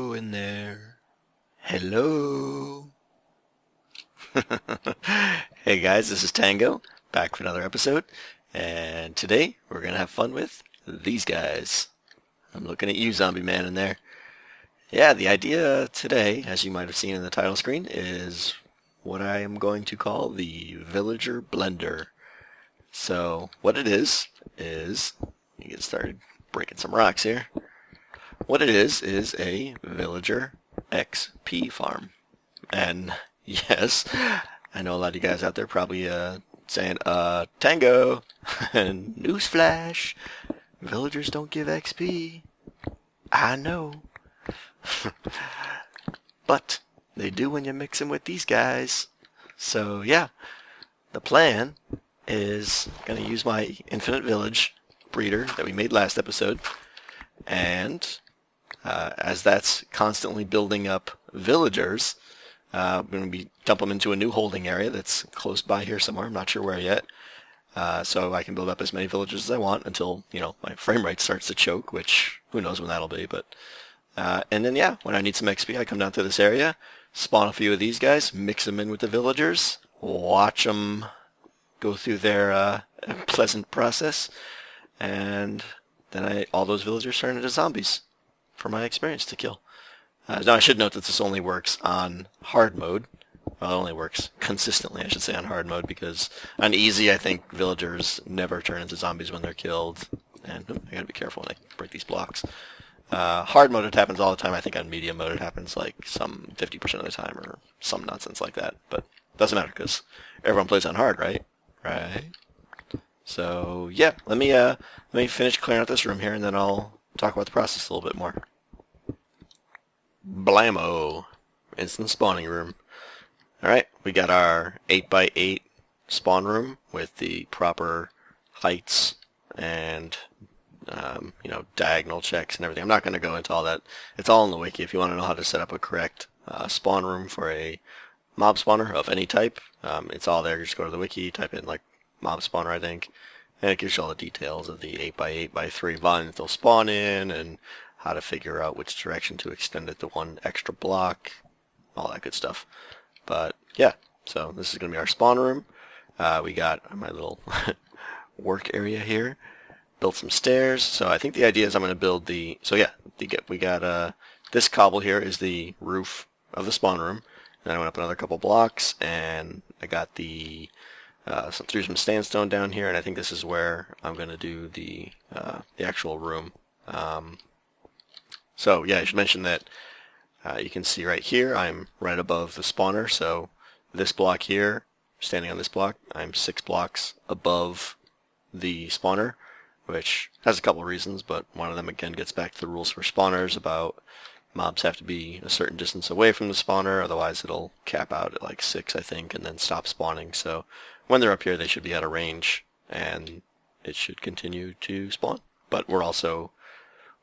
Hello in there. Hello. Hey guys, this is Tango, back for another episode, and today we're gonna have fun with these guys. I'm looking at you, Zombie Man, in there. Yeah, the idea today, as you might have seen in the title screen, is what I am going to call the Villager Blender. So, what it is, you get started breaking some rocks here. What it is a villager XP farm. And yes, I know a lot of you guys out there probably saying, Tango, and newsflash, villagers don't give XP. I know. But they do when you mix them with these guys. So yeah, the plan is going to use my infinite village breeder that we made last episode, and as that's constantly building up villagers, I'm going to be dump them into a new holding area that's close by here somewhere. I'm not sure where yet. So I can build up as many villagers as I want until, my frame rate starts to choke, which who knows when that'll be. But and then yeah, when I need some XP, I come down to this area, spawn a few of these guys, mix them in with the villagers, watch them go through their pleasant process, and then all those villagers turn into zombies for my experience to kill. Now I should note that this only works on hard mode. Well, it only works consistently, I should say, on hard mode, because on easy, I think villagers never turn into zombies when they're killed. And I gotta be careful when I break these blocks. Hard mode, it happens all the time. I think on medium mode, it happens like some 50% of the time, or some nonsense like that. But it doesn't matter, because everyone plays on hard, right? Right? So, yeah, let me finish clearing out this room here, and then I'll talk about the process a little bit more. Blammo! Instant spawning room. Alright, we got our 8x8 spawn room with the proper heights and, diagonal checks and everything. I'm not going to go into all that. It's all in the wiki if you want to know how to set up a correct spawn room for a mob spawner of any type. It's all there. You just go to the wiki, type in, like, mob spawner, I think, and it gives you all the details of the 8x8x3 volume that they'll spawn in, and how to figure out which direction to extend it to one extra block, all that good stuff. But yeah, so this is going to be our spawn room. We got my little work area here. Built some stairs. So I think the idea is I'm going to build we got this cobble here is the roof of the spawn room. And then I went up another couple blocks, and I got threw some sandstone down here, and I think this is where I'm going to do the actual room. So yeah, I should mention that you can see right here I'm right above the spawner, so this block here, standing on this block, I'm 6 blocks above the spawner, which has a couple reasons, but one of them again gets back to the rules for spawners about mobs have to be a certain distance away from the spawner, otherwise it'll cap out at like 6, I think, and then stop spawning. So when they're up here, they should be out of range, and it should continue to spawn. But we're also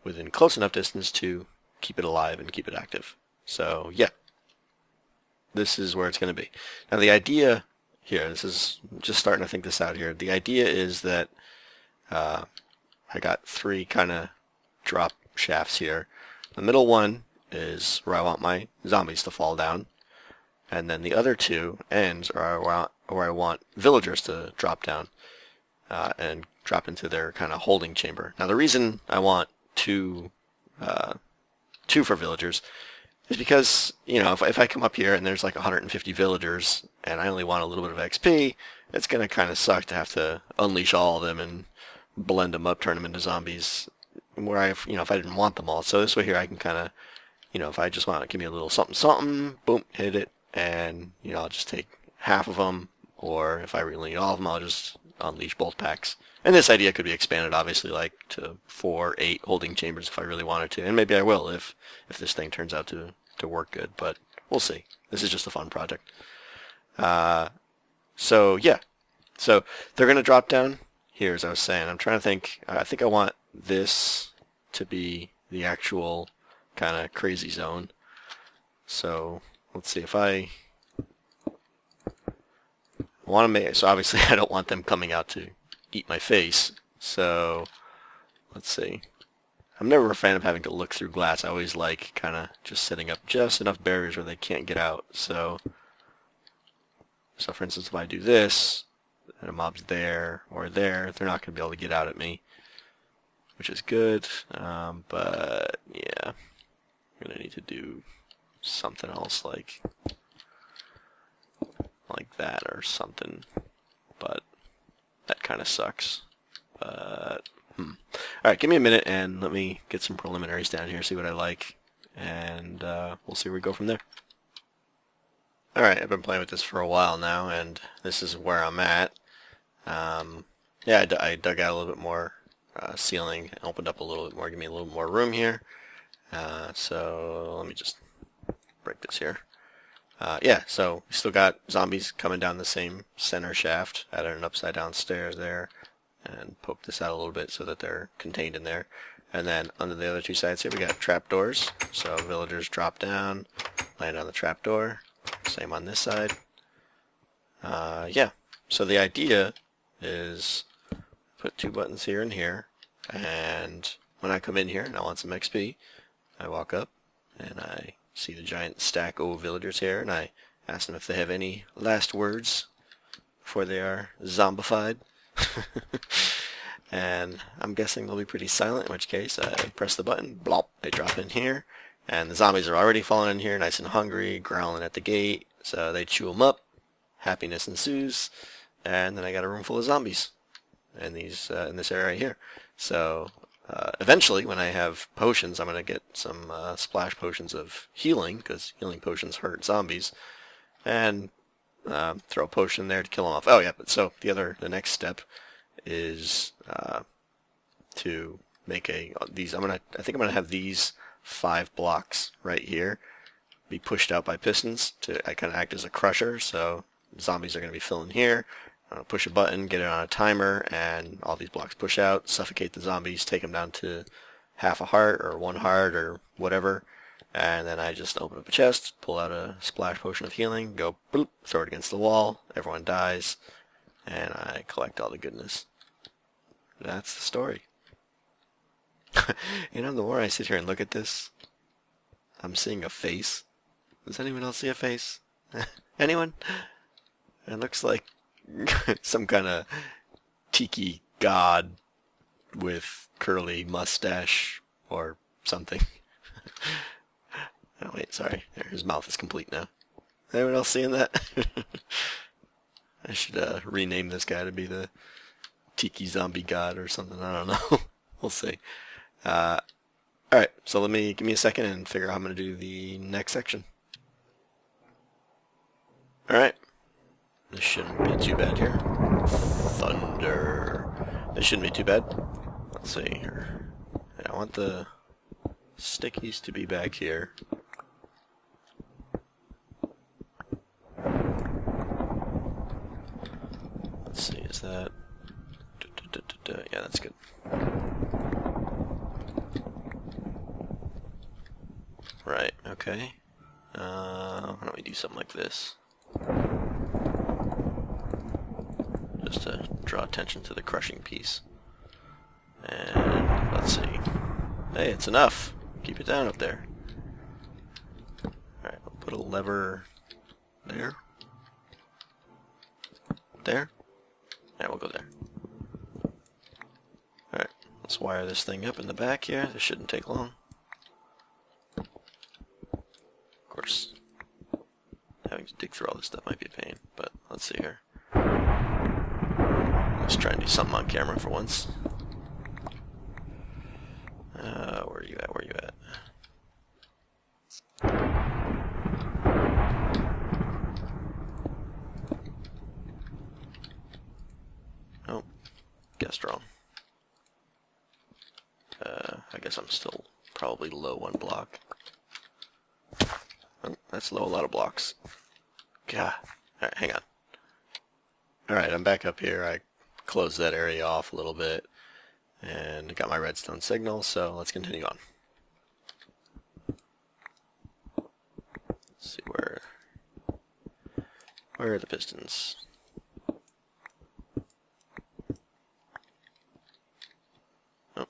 within close enough distance to keep it alive and keep it active. So yeah, this is where it's going to be. Now the idea here, this is just starting to think this out here. The idea is that I got 3 kind of drop shafts here. The middle one is where I want my zombies to fall down, and then the other 2 ends are where I want villagers to drop down and drop into their kind of holding chamber. Now the reason I want two for villagers is because, if I come up here and there's like 150 villagers and I only want a little bit of XP, it's going to kind of suck to have to unleash all of them and blend them up, turn them into zombies, where if I didn't want them all. So this way here I can kind of, if I just want to give me a little something something, boom, hit it, and, I'll just take half of them, or if I really need all of them, I'll just unleash both packs. And this idea could be expanded, obviously, like to 4, 8 holding chambers if I really wanted to, and maybe I will if this thing turns out to work good. But we'll see. This is just a fun project. So yeah, so they're gonna drop down here, as I was saying. I'm trying to think. I think I want this to be the actual kind of crazy zone. So let's see if I want to make. So obviously I don't want them coming out to eat my face. So let's see. I'm never a fan of having to look through glass. I always like kind of just setting up just enough barriers where they can't get out. So for instance, if I do this, and a mob's there or there, they're not going to be able to get out at me, which is good. But yeah, I'm going to need to do something else like that or something. But that kind of sucks. But Alright, give me a minute and let me get some preliminaries down here, see what I like, and we'll see where we go from there. Alright, I've been playing with this for a while now, and this is where I'm at. Yeah, I dug out a little bit more ceiling, opened up a little bit more, give me a little more room here. So let me just break this here. Yeah, so we still got zombies coming down the same center shaft, added an upside down stairs there, and poke this out a little bit so that they're contained in there. And then under the other two sides here we got trapdoors, so villagers drop down, land on the trapdoor. Same on this side. Yeah, so the idea is put two buttons here and here, and when I come in here and I want some XP, I walk up and I see the giant stack of villagers here, and I ask them if they have any last words before they are zombified. And I'm guessing they'll be pretty silent, in which case I press the button, blop, they drop in here, and the zombies are already falling in here nice and hungry, growling at the gate, so they chew them up, happiness ensues, and then I got a room full of zombies in in this area right here. So eventually, when I have potions, I'm going to get some splash potions of healing, because healing potions hurt zombies, and throw a potion there to kill them off. Oh yeah, but so the next step is to make these. I think I'm gonna have these 5 blocks right here be pushed out by pistons to kind of act as a crusher. So zombies are gonna be filling here. Push a button, get it on a timer, and all these blocks push out, suffocate the zombies, take them down to half a heart or 1 heart or whatever. And then I just open up a chest, pull out a splash potion of healing, go bloop, throw it against the wall, everyone dies, and I collect all the goodness. That's the story. You know, the more I sit here and look at this, I'm seeing a face. Does anyone else see a face? Anyone? It looks like some kind of tiki god with curly mustache or something. Oh wait, sorry. His mouth is complete now. Anyone else seeing that? I should rename this guy to be the Tiki Zombie God or something. I don't know. We'll see. Alright, so give me a second and figure out how I'm going to do the next section. Alright. This shouldn't be too bad here. Thunder. This shouldn't be too bad. Let's see here. Yeah, I want the stickies to be back here. Let's see, is that... Yeah, that's good. Right, okay. Why don't we do something like this? Just to draw attention to the crushing piece. And let's see. Hey, it's enough. Keep it down up there. Alright, we'll put a lever there. There. Yeah, we'll go there. Alright, let's wire this thing up in the back here. This shouldn't take long. Of course, having to dig through all this stuff might be a pain, but let's see here. Let's try and do something on camera for once. Where are you at? Where are you at? Oh, guessed wrong. I guess I'm still probably low 1 block. Oh, that's low a lot of blocks. God. Alright, hang on. Alright, I'm back up here. I closed that area off a little bit and got my redstone signal, so let's continue on. Let's see where are the pistons? Oh.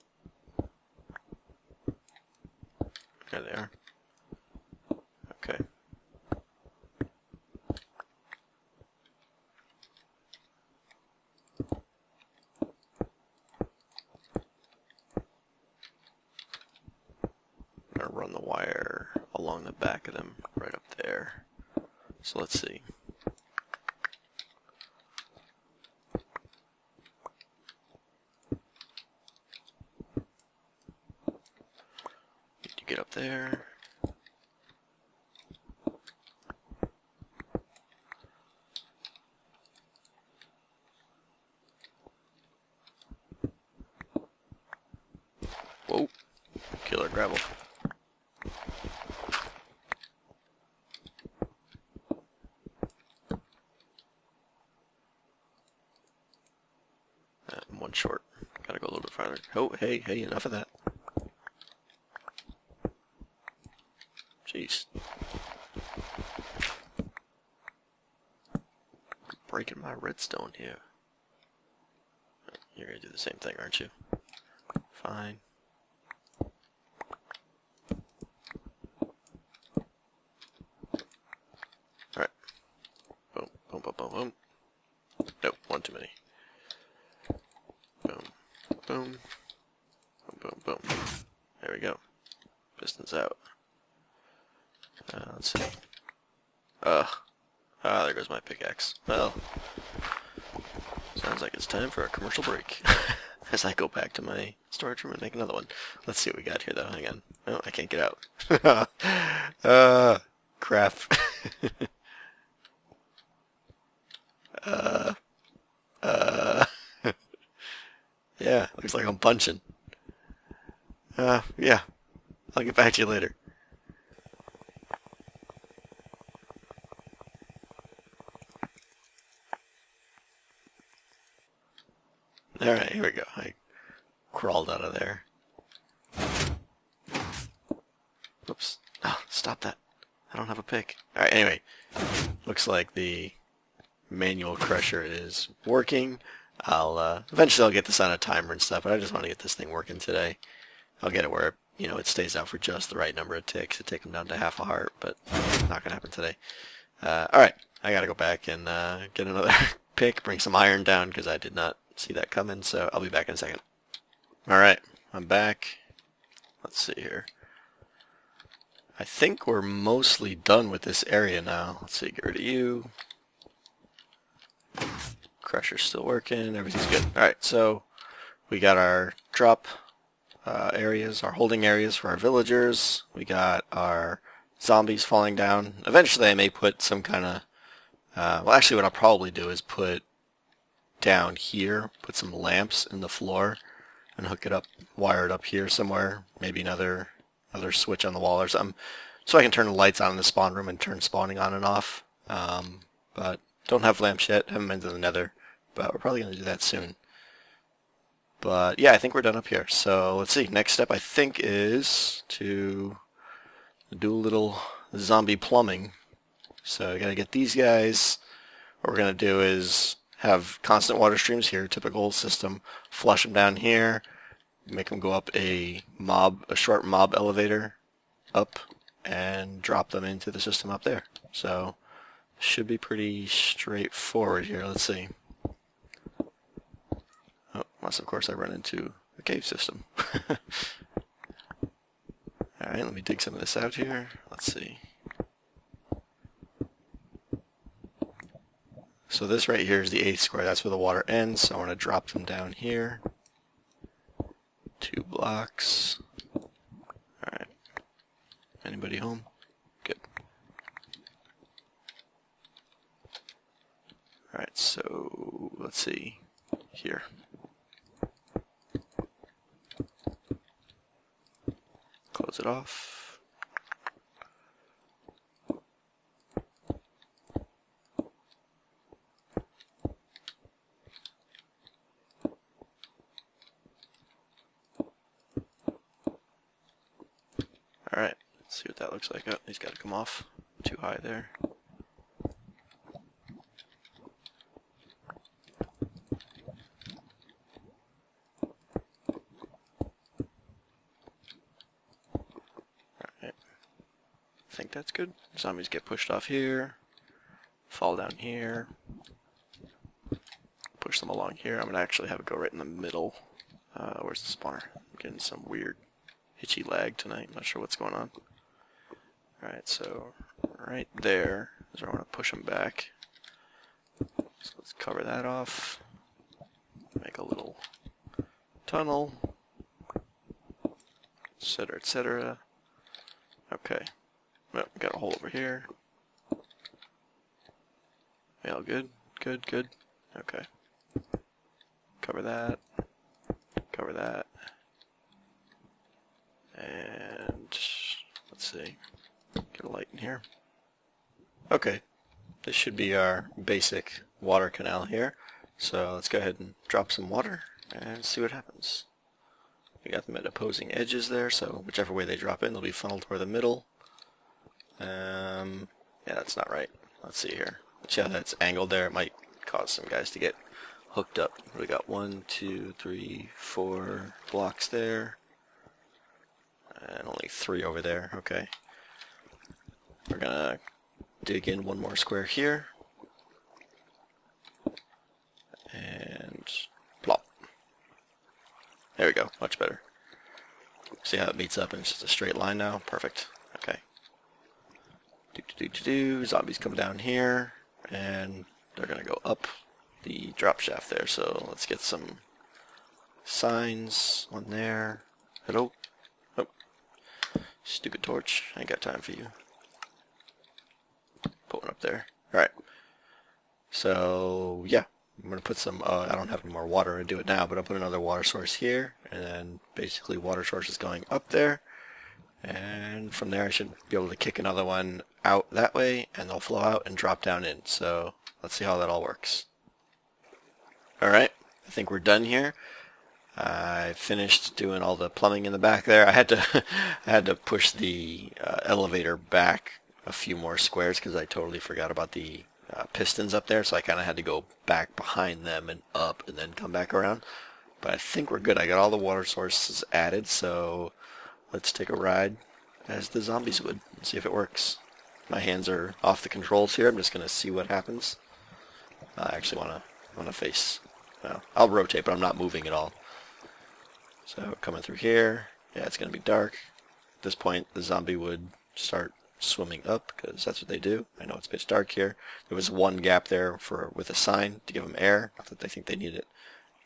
Okay. I'm gonna run the wire along the back of them right up there. So let's see. Need to get up there. Whoa, killer gravel. One short. Gotta go a little bit farther. Oh, hey, enough of that. Jeez. Breaking my redstone here. You're gonna do the same thing, aren't you? Fine. Alright. Boom, boom, boom, boom, boom. Nope, one too many. Boom, boom, boom, boom, boom. There we go. Pistons out. Let's see. There goes my pickaxe. Well, sounds like it's time for a commercial break. As I go back to my storage room and make another one. Let's see what we got here, though. Hang on. Oh, I can't get out. Crap. Yeah, looks like I'm punching. Yeah. I'll get back to you later. Alright, here we go. I crawled out of there. Whoops. Oh, stop that. I don't have a pick. Alright, anyway. Looks like the manual crusher is working. Eventually I'll get this on a timer and stuff, but I just want to get this thing working today. I'll get it where, it stays out for just the right number of ticks. It'll take them down to half a heart, but not gonna happen today. Alright, I gotta go back and get another pick, bring some iron down, because I did not see that coming, so I'll be back in a second. Alright, I'm back. Let's see here. I think we're mostly done with this area now. Let's see, get rid of you. Crusher's still working, everything's good. Alright, so we got our drop areas, our holding areas for our villagers. We got our zombies falling down. Eventually I may put some kind of, well actually what I'll probably do is put down here, put some lamps in the floor and hook it up, wire it up here somewhere, maybe another switch on the wall or something, so I can turn the lights on in the spawn room and turn spawning on and off. But don't have lamps yet, haven't been to the nether, but we're probably going to do that soon. But yeah, I think we're done up here. So let's see, next step I think is to do a little zombie plumbing. So I gotta get these guys. What we're gonna do is have constant water streams here, typical system, flush them down here, make them go up a short mob elevator up, and drop them into the system up there. So should be pretty straightforward here. Let's see. Oh, unless of course I run into a cave system. Alright, let me dig some of this out here. Let's see. So this right here is the 8th square. That's where the water ends. So I want to drop them down here. 2 blocks. Alright. Anybody home? Good. Alright, so let's see. Here. Close it off. Alright, let's see what that looks like. Oh, he's got to come off. Too high there. think that's good. Zombies get pushed off here, fall down here, push them along here. I'm going to actually have it go right in the middle. Where's the spawner? I'm getting some weird hitchy lag tonight. I'm not sure what's going on. Alright, so right there is where I want to push them back. So let's cover that off. Make a little tunnel, etc., etc. Okay. Well, we got a hole over here. Yeah, all good? Good, good. Okay. Cover that. Cover that. And let's see. Get a light in here. Okay. This should be our basic water canal here. So let's go ahead and drop some water and see what happens. We got them at opposing edges there, so whichever way they drop in, they'll be funneled toward the middle. Yeah, that's not right. Let's see here. See how that's angled there? It might cause some guys to get hooked up. We got 1, 2, 3, 4 blocks there, and only 3 over there. Okay. We're gonna dig in 1 more square here, and plop. There we go. Much better. See how it meets up and it's just a straight line now? Perfect. Okay. Zombies come down here, and they're gonna go up the drop shaft there. So let's get some signs on there. Hello. Oh, stupid torch. I ain't got time for you. Put one up there. All right. So yeah, I'm gonna put some. I don't have any more water to do it now, but I'll put another water source here, and then basically water source is going up there. And from there I should be able to kick another one out that way, and they'll flow out and drop down in. So let's see how that all works. Alright, I think we're done here. I finished doing all the plumbing in the back there. I had to I had to push the elevator back a few more squares because I totally forgot about the pistons up there, so I kind of had to go back behind them and up and then come back around. But I think we're good. I got all the water sources added, so let's take a ride as the zombies would and see if it works. My hands are off the controls here. I'm just going to see what happens. I actually want to face... Well, I'll rotate, but I'm not moving at all. So coming through here. Yeah, it's going to be dark. At this point, the zombie would start swimming up, because that's what they do. I know it's pitch dark here. There was one gap there with a sign to give them air. Not that they think they need it.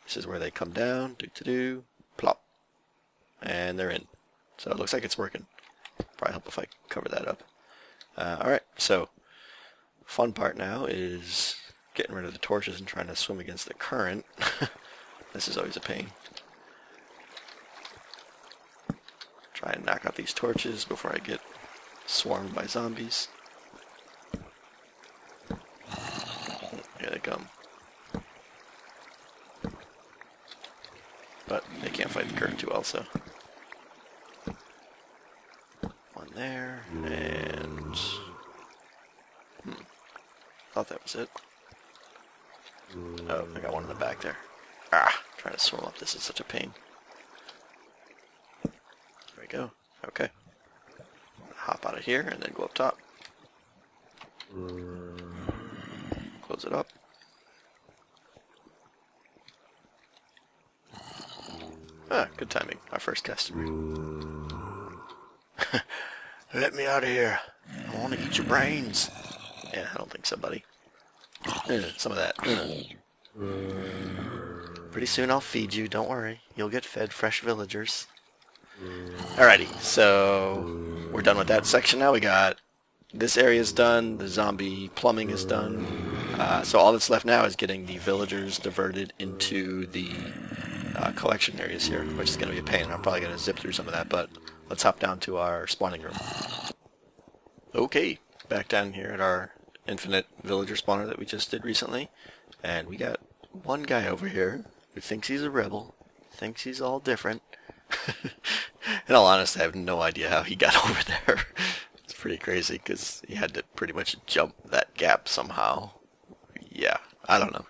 This is where they come down. Plop. And they're in. So it looks like it's working. Probably help if I cover that up. Alright, so fun part now is getting rid of the torches and trying to swim against the current. This is always a pain. Try and knock out these torches before I get swarmed by zombies. Here they come. But they can't fight the current too well, so... One there, and... Thought that was it. Oh, I got one in the back there. Trying to swim up, this is such a pain. There we go. Okay. Hop out of here and then go up top. Close it up. Good timing. Our first customer. Let me out of here. I want to eat your brains. Yeah, I don't think so, buddy. Some of that. Pretty soon I'll feed you, don't worry. You'll get fed fresh villagers. Alrighty, so we're done with that section now. We got this area's done, the zombie plumbing is done. So all that's left now is getting the villagers diverted into the collection areas here, which is going to be a pain. I'm probably going to zip through some of that, but let's hop down to our spawning room. Okay, back down here at our infinite villager spawner that we just did recently, and we got one guy over here who thinks he's a rebel, thinks he's all different. In all honesty, I have no idea how he got over there. It's pretty crazy because he had to pretty much jump that gap somehow. Yeah, I don't know.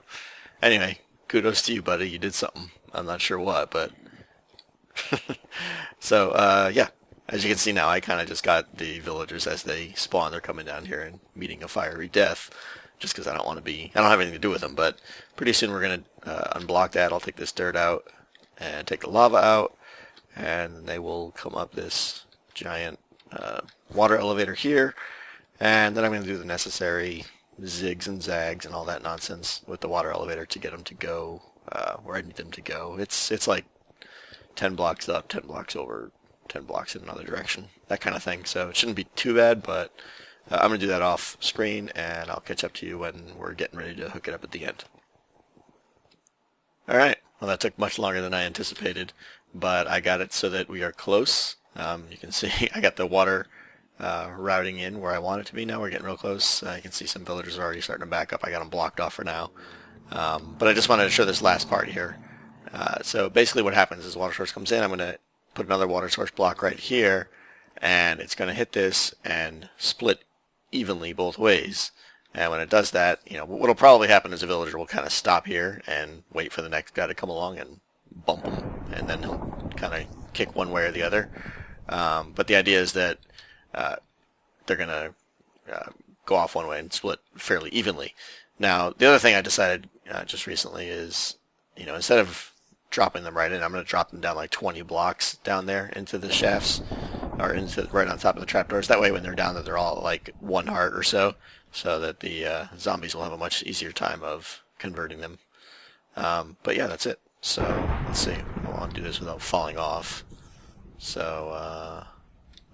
Anyway, kudos to you, buddy. You did something. I'm not sure what, but... So, yeah. as you can see now, I kind of just got the villagers as they spawn. They're coming down here and meeting a fiery death, just because I don't want to be. I don't have anything to do with them. But pretty soon we're gonna unblock that. I'll take this dirt out and take the lava out, and they will come up this giant water elevator here, and then I'm gonna do the necessary zigs and zags and all that nonsense with the water elevator to get them to go where I need them to go. It's like 10 blocks up, 10 blocks over, 10 blocks in another direction, that kind of thing. So it shouldn't be too bad, but I'm going to do that off screen, and I'll catch up to you when we're getting ready to hook it up at the end. Alright, well that took much longer than I anticipated, but I got it so that we are close. You can see I got the water routing in where I want it to be now. We're getting real close. You can see some villagers are already starting to back up. I got them blocked off for now. But I just wanted to show this last part here. So basically what happens is water source comes in. I'm going to put another water source block right here, and it's going to hit this and split evenly both ways. And when it does that, you know, what'll probably happen is a villager will kind of stop here and wait for the next guy to come along and bump him, and then he'll kind of kick one way or the other. But the idea is that they're going to go off one way and split fairly evenly. Now, the other thing I decided just recently is, you know, instead of dropping them right in, I'm going to drop them down like 20 blocks down there into the shafts, or into right on top of the trapdoors. That way when they're down there, they're all like 1 heart or so that the zombies will have a much easier time of converting them. But yeah, that's it. So let's see. I want to do this without falling off. So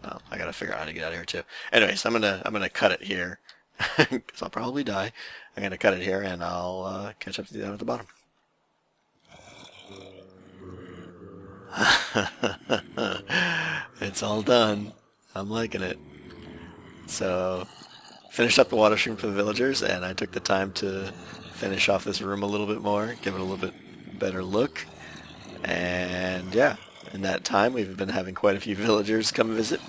well, I gotta figure out how to get out of here too. Anyways, I'm gonna cut it here because I'll probably die. I'm gonna cut it here, and I'll catch up to you down at the bottom. It's all done. I'm liking it. So, finished up the water stream for the villagers, and I took the time to finish off this room a little bit more, give it a little bit better look. And yeah, in that time we've been having quite a few villagers come visit.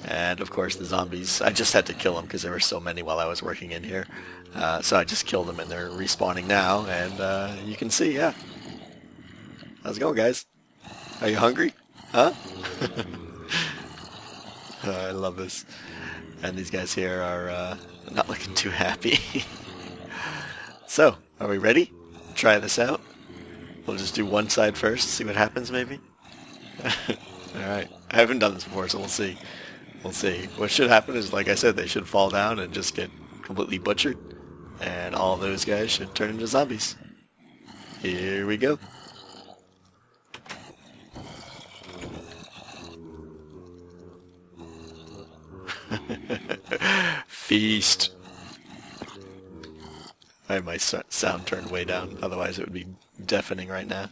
And of course the zombies, I just had to kill them because there were so many while I was working in here. So I just killed them, and they're respawning now, and you can see, yeah. How's it going, guys? Are you hungry? Huh? I love this. And these guys here are not looking too happy. So, are we ready? Try this out. We'll just do one side first, see what happens maybe. Alright, I haven't done this before, so we'll see. We'll see. What should happen is, like I said, they should fall down and just get completely butchered. And all those guys should turn into zombies. Here we go. Feast. I have my sound turned way down, otherwise it would be deafening right now.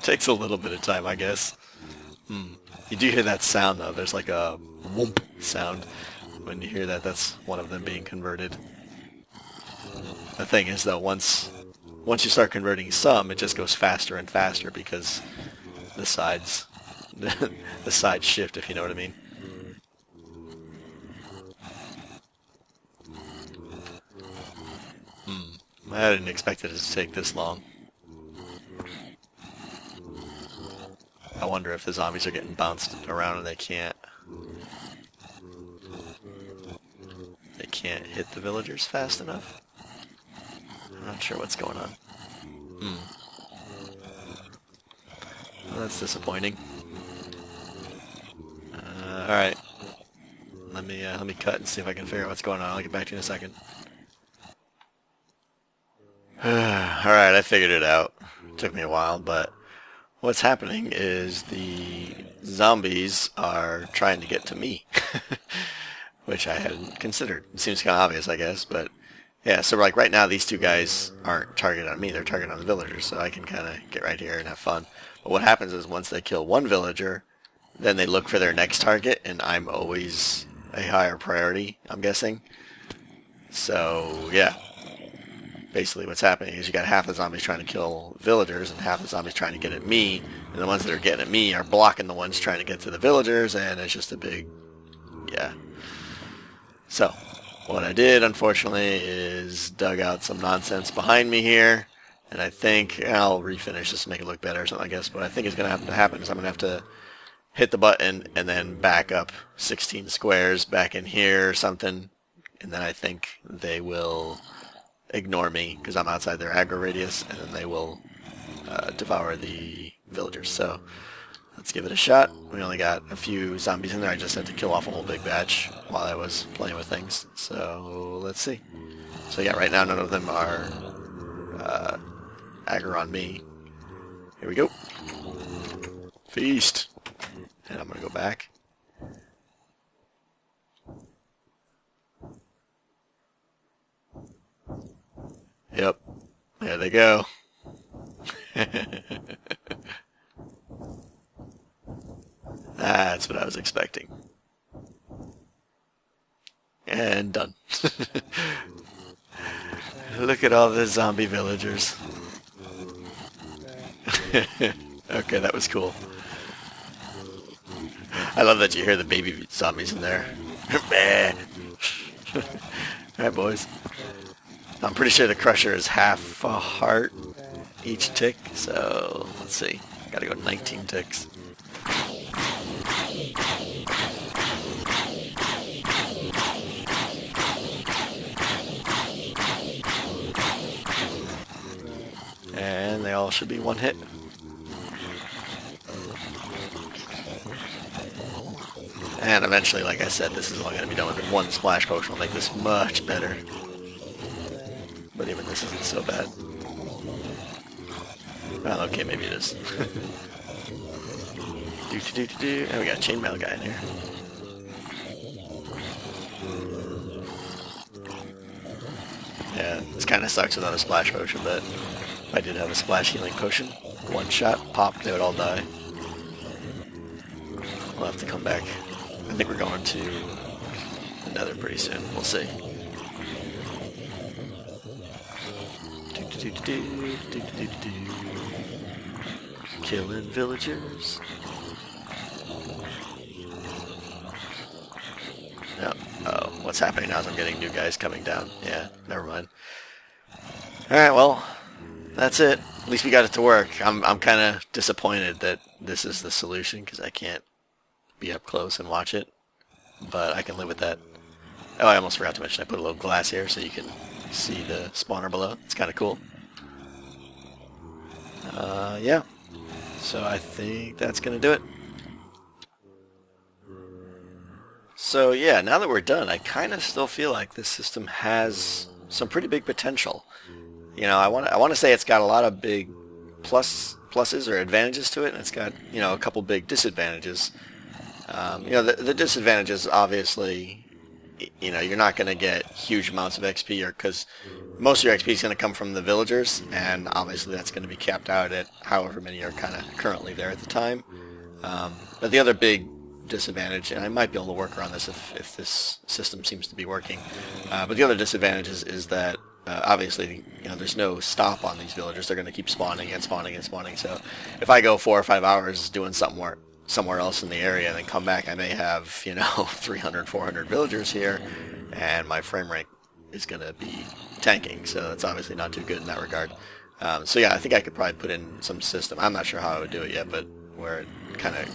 Takes a little bit of time, I guess. You do hear that sound though, there's like a whoomp sound. When you hear that, that's one of them being converted. The thing is though, once you start converting some, it just goes faster and faster because the sides the sides shift, if you know what I mean. I didn't expect it to take this long. I wonder if the zombies are getting bounced around and they can't hit the villagers fast enough. I'm not sure what's going on. Well, that's disappointing. Alright. Let me cut and see if I can figure out what's going on. I'll get back to you in a second. Alright, I figured it out. It took me a while, but what's happening is the zombies are trying to get to me. Which I hadn't considered. It seems kind of obvious, I guess, but yeah, so like right now these two guys aren't targeted on me, they're targeted on the villagers, so I can kind of get right here and have fun. But what happens is once they kill one villager, then they look for their next target, and I'm always a higher priority, I'm guessing. So, yeah. Basically what's happening is you got half the zombies trying to kill villagers and half the zombies trying to get at me, and the ones that are getting at me are blocking the ones trying to get to the villagers, and it's just a big, yeah. So, what I did, unfortunately, is dug out some nonsense behind me here, And I think I'll refinish this to make it look better or something, I guess. But I think it's going to have to happen is I'm going to have to hit the button and then back up 16 squares back in here or something. And then I think they will ignore me because I'm outside their aggro radius, and then they will devour the villagers. So let's give it a shot. We only got a few zombies in there. I just had to kill off a whole big batch while I was playing with things. So let's see. So yeah, right now none of them are aggro on me. Here we go. Feast. And I'm going to go back. Yep. There they go. That's what I was expecting. And done. Look at all the zombie villagers. Okay, that was cool. I love that you hear the baby zombies in there. Alright, boys. I'm pretty sure the crusher is half a heart each tick, so let's see. Gotta go 19 ticks. And they all should be one hit. And eventually, like I said, this is all going to be done with one splash potion. Will make this much better. But even this isn't so bad. Well, okay, maybe it is. And we got a chainmail guy in here. Yeah, this kind of sucks without a splash potion, but if I did have a splash healing potion, one shot, pop, they would all die. We'll have to come back. I think we're going to the Nether pretty soon. We'll see. Killing villagers. No. Oh, what's happening now is I'm getting new guys coming down. Yeah, never mind. Alright, well, that's it. At least we got it to work. I'm kind of disappointed that this is the solution because I can't be up close and watch it. But I can live with that. Oh, I almost forgot to mention I put a little glass here so you can see the spawner below. It's kind of cool. Yeah. So I think that's going to do it. So yeah, now that we're done, I kind of still feel like this system has some pretty big potential. You know, I want to say it's got a lot of big pluses or advantages to it, and it's got, you know, a couple big disadvantages. You know, the disadvantages, obviously, you know, you're not going to get huge amounts of XP, or because most of your XP is going to come from the villagers, and obviously that's going to be capped out at however many are kind of currently there at the time. But the other big disadvantage, and I might be able to work around this if this system seems to be working, but the other disadvantage is that obviously, you know, there's no stop on these villagers. They're going to keep spawning and spawning and spawning. So if I go 4 or 5 hours doing somewhere else in the area and then come back, I may have, you know, 300, 400 villagers here, and my frame rate is going to be tanking. So it's obviously not too good in that regard. So yeah, I think I could probably put in some system. I'm not sure how I would do it yet, but where it kind of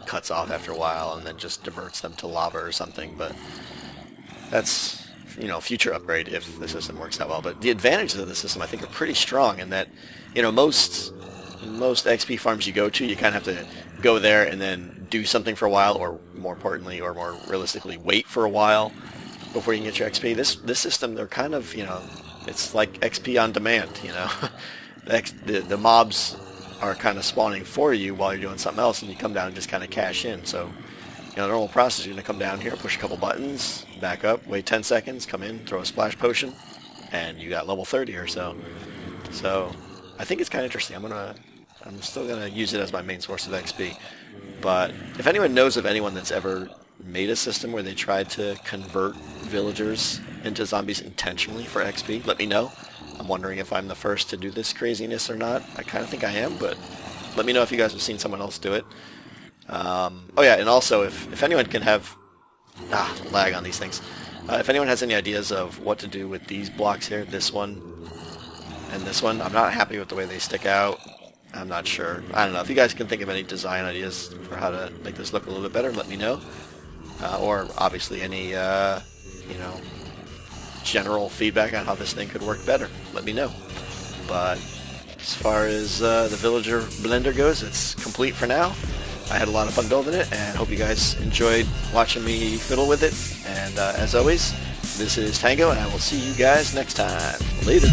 cuts off after a while and then just diverts them to lava or something. But that's, you know, future upgrade if the system works out well. But the advantages of the system, I think, are pretty strong in that, you know, most XP farms you go to, you kind of have to go there and then do something for a while, or more importantly, or more realistically, wait for a while before you can get your XP. This system, they're kind of, you know, it's like XP on demand, you know. The mobs are kind of spawning for you while you're doing something else, and you come down and just kind of cash in. So, you know, the normal process, you're going to come down here, push a couple buttons, back up, wait 10 seconds, come in, throw a splash potion, and you got level 30 or so. So I think it's kind of interesting. I'm still going to use it as my main source of XP. But if anyone knows of anyone that's ever made a system where they tried to convert villagers into zombies intentionally for XP, let me know. I'm wondering if I'm the first to do this craziness or not. I kind of think I am, but let me know if you guys have seen someone else do it. Oh yeah, and also if anyone can have... lag on these things. If anyone has any ideas of what to do with these blocks here, this one and this one. I'm not happy with the way they stick out. I'm not sure. I don't know. If you guys can think of any design ideas for how to make this look a little bit better, let me know. Or obviously any, you know, general feedback on how this thing could work better, let me know. But as far as the Villager blender goes, it's complete for now. I had a lot of fun building it, and hope you guys enjoyed watching me fiddle with it. And as always, this is Tango, and I will see you guys next time. Later.